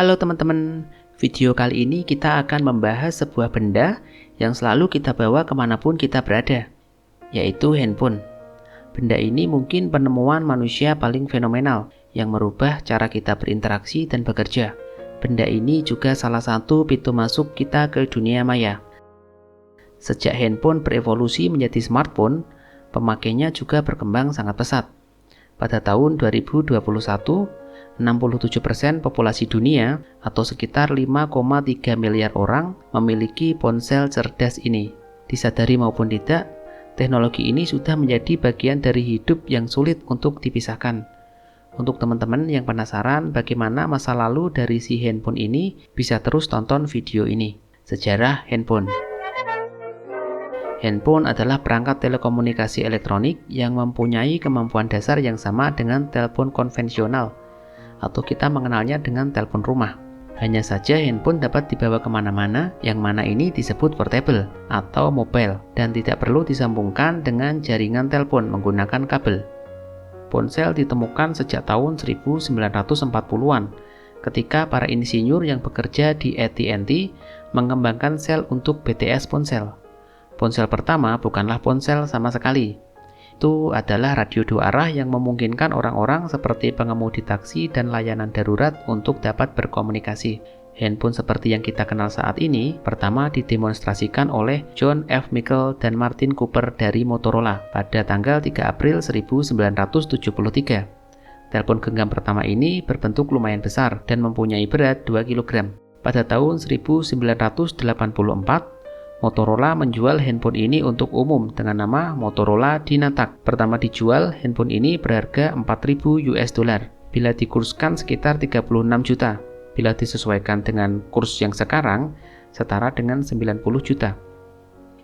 Halo teman-teman, video kali ini kita akan membahas sebuah benda yang selalu kita bawa kemanapun kita berada, yaitu handphone. Benda ini mungkin penemuan manusia paling fenomenal yang merubah cara kita berinteraksi dan bekerja. Benda ini juga salah satu pintu masuk kita ke dunia maya. Sejak handphone berevolusi menjadi smartphone, pemakainya juga berkembang sangat pesat. Pada tahun 2021, 67% populasi dunia atau sekitar 5,3 miliar orang memiliki ponsel cerdas ini. Disadari maupun tidak, teknologi ini sudah menjadi bagian dari hidup yang sulit untuk dipisahkan. Untuk teman-teman yang penasaran bagaimana masa lalu dari si handphone ini, bisa terus tonton video ini. Sejarah handphone. Handphone adalah perangkat telekomunikasi elektronik yang mempunyai kemampuan dasar yang sama dengan telepon konvensional, atau kita mengenalnya dengan telepon rumah. Hanya saja handphone dapat dibawa kemana-mana, yang mana ini disebut portable atau mobile, dan tidak perlu disambungkan dengan jaringan telepon menggunakan kabel. Ponsel ditemukan sejak tahun 1940-an, ketika para insinyur yang bekerja di AT&T mengembangkan sel untuk BTS ponsel. Ponsel pertama bukanlah ponsel sama sekali. Itu adalah radio dua arah yang memungkinkan orang-orang seperti pengemudi taksi dan layanan darurat untuk dapat berkomunikasi. Handphone seperti yang kita kenal saat ini pertama didemonstrasikan oleh John F. Mickle dan Martin Cooper dari Motorola pada tanggal 3 April 1973. Telepon genggam pertama ini berbentuk lumayan besar dan mempunyai berat 2 kg. Pada tahun 1984, Motorola menjual handphone ini untuk umum dengan nama Motorola Dynatac. Pertama dijual, handphone ini berharga $4.000 bila dikurskan sekitar 36 juta. Bila disesuaikan dengan kurs yang sekarang, setara dengan 90 juta.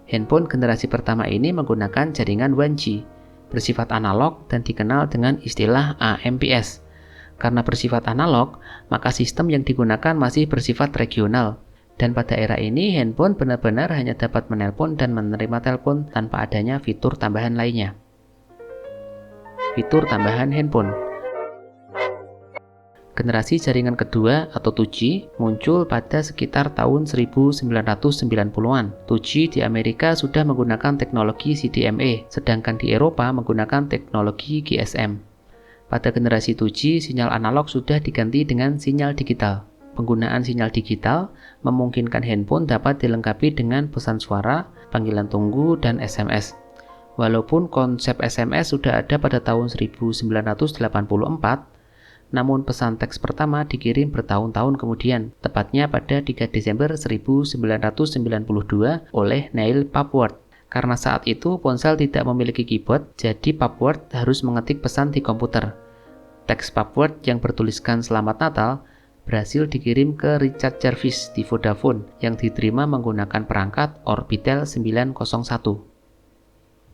Handphone generasi pertama ini menggunakan jaringan 1G, bersifat analog dan dikenal dengan istilah AMPS. Karena bersifat analog, maka sistem yang digunakan masih bersifat regional. Dan pada era ini, handphone benar-benar hanya dapat menelpon dan menerima telepon tanpa adanya fitur tambahan lainnya. Fitur tambahan handphone. Generasi jaringan kedua atau 2G muncul pada sekitar tahun 1990-an. 2G di Amerika sudah menggunakan teknologi CDMA, sedangkan di Eropa menggunakan teknologi GSM. Pada generasi 2G, sinyal analog sudah diganti dengan sinyal digital. Penggunaan sinyal digital memungkinkan handphone dapat dilengkapi dengan pesan suara, panggilan tunggu, dan SMS. Walaupun konsep SMS sudah ada pada tahun 1984, namun pesan teks pertama dikirim bertahun-tahun kemudian, tepatnya pada 3 Desember 1992 oleh Neil Papworth. Karena saat itu ponsel tidak memiliki keyboard, jadi Papworth harus mengetik pesan di komputer. Teks Papworth yang bertuliskan Selamat Natal berhasil dikirim ke Richard Jarvis di Vodafone yang diterima menggunakan perangkat Orbitel 901.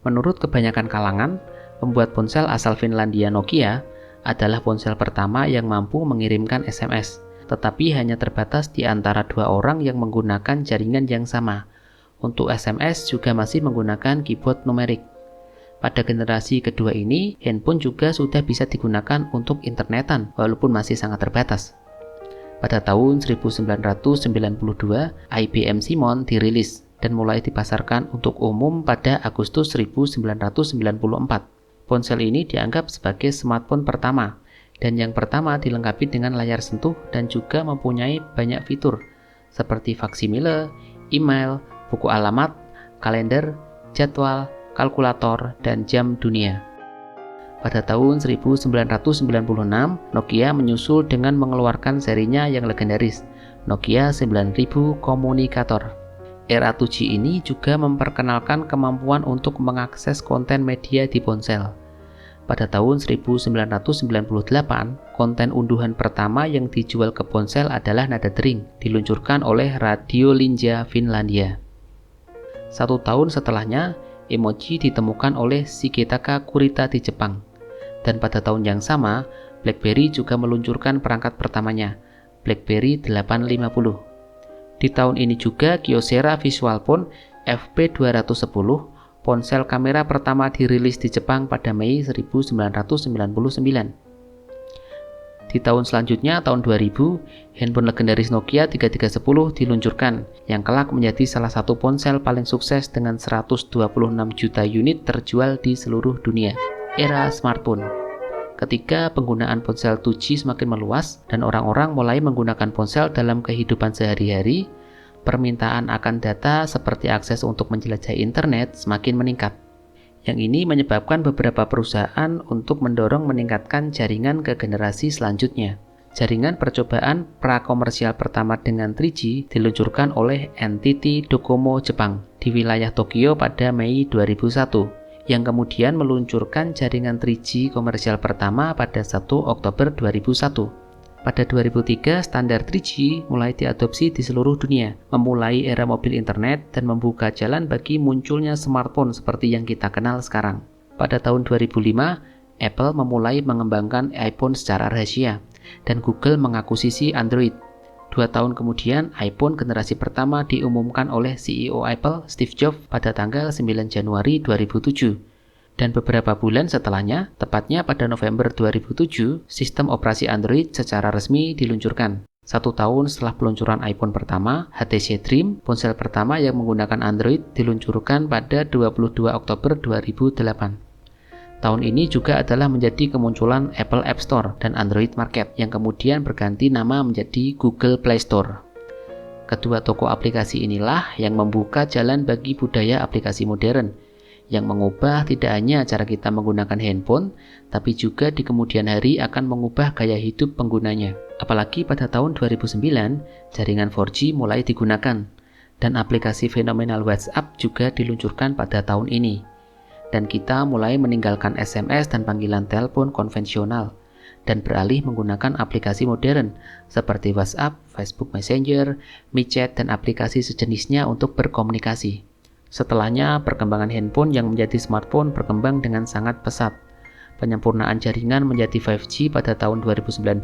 Menurut kebanyakan kalangan, pembuat ponsel asal Finlandia Nokia adalah ponsel pertama yang mampu mengirimkan SMS, tetapi hanya terbatas di antara dua orang yang menggunakan jaringan yang sama. Untuk SMS juga masih menggunakan keyboard numerik. Pada generasi kedua ini, handphone juga sudah bisa digunakan untuk internetan, walaupun masih sangat terbatas. Pada tahun 1992, IBM Simon dirilis dan mulai dipasarkan untuk umum pada Agustus 1994. Ponsel ini dianggap sebagai smartphone pertama, dan yang pertama dilengkapi dengan layar sentuh dan juga mempunyai banyak fitur, seperti faksimile, email, buku alamat, kalender, jadwal, kalkulator, dan jam dunia. Pada tahun 1996, Nokia menyusul dengan mengeluarkan serinya yang legendaris, Nokia 9000 Communicator. Era 2G ini juga memperkenalkan kemampuan untuk mengakses konten media di ponsel. Pada tahun 1998, konten unduhan pertama yang dijual ke ponsel adalah nada dering, diluncurkan oleh Radiolinja Finlandia. 1 tahun setelahnya, emoji ditemukan oleh Shigetaka Kurita di Jepang. Dan pada tahun yang sama, BlackBerry juga meluncurkan perangkat pertamanya, BlackBerry 850. Di tahun ini juga Kyocera VisualPhone FP210, ponsel kamera pertama dirilis di Jepang pada Mei 1999. Di tahun selanjutnya, tahun 2000, handphone legendaris Nokia 3310 diluncurkan, yang kelak menjadi salah satu ponsel paling sukses dengan 126 juta unit terjual di seluruh dunia. Era smartphone. Ketika penggunaan ponsel 2G semakin meluas dan orang-orang mulai menggunakan ponsel dalam kehidupan sehari-hari, permintaan akan data seperti akses untuk menjelajahi internet semakin meningkat. Yang ini menyebabkan beberapa perusahaan untuk mendorong meningkatkan jaringan ke generasi selanjutnya. Jaringan percobaan prakomersial pertama dengan 3G diluncurkan oleh NTT Docomo Jepang di wilayah Tokyo pada Mei 2001, yang kemudian meluncurkan jaringan 3G komersial pertama pada 1 Oktober 2001. Pada 2003, standar 3G mulai diadopsi di seluruh dunia, memulai era mobil internet dan membuka jalan bagi munculnya smartphone seperti yang kita kenal sekarang. Pada tahun 2005, Apple memulai mengembangkan iPhone secara rahasia, dan Google mengakuisisi Android. 2 tahun kemudian, iPhone generasi pertama diumumkan oleh CEO Apple, Steve Jobs, pada tanggal 9 Januari 2007. Dan beberapa bulan setelahnya, tepatnya pada November 2007, sistem operasi Android secara resmi diluncurkan. 1 tahun setelah peluncuran iPhone pertama, HTC Dream, ponsel pertama yang menggunakan Android, diluncurkan pada 22 Oktober 2008. Tahun ini juga adalah menjadi kemunculan Apple App Store dan Android Market, yang kemudian berganti nama menjadi Google Play Store. Kedua toko aplikasi inilah yang membuka jalan bagi budaya aplikasi modern, yang mengubah tidak hanya cara kita menggunakan handphone, tapi juga di kemudian hari akan mengubah gaya hidup penggunanya. Apalagi pada tahun 2009, jaringan 4G mulai digunakan, dan aplikasi fenomenal WhatsApp juga diluncurkan pada tahun ini. Dan kita mulai meninggalkan SMS dan panggilan telepon konvensional, dan beralih menggunakan aplikasi modern seperti WhatsApp, Facebook Messenger, MiChat, dan aplikasi sejenisnya untuk berkomunikasi. Setelahnya, perkembangan handphone yang menjadi smartphone berkembang dengan sangat pesat. Penyempurnaan jaringan menjadi 5G pada tahun 2019,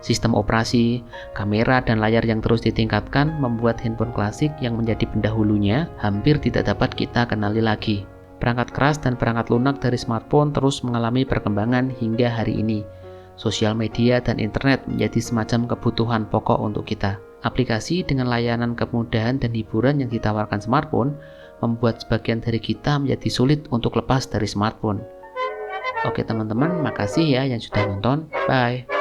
sistem operasi, kamera, dan layar yang terus ditingkatkan membuat handphone klasik yang menjadi pendahulunya hampir tidak dapat kita kenali lagi. Perangkat keras dan perangkat lunak dari smartphone terus mengalami perkembangan hingga hari ini. Sosial media dan internet menjadi semacam kebutuhan pokok untuk kita. Aplikasi dengan layanan kemudahan dan hiburan yang ditawarkan smartphone membuat sebagian dari kita menjadi sulit untuk lepas dari smartphone. Oke teman-teman, makasih ya yang sudah nonton. Bye.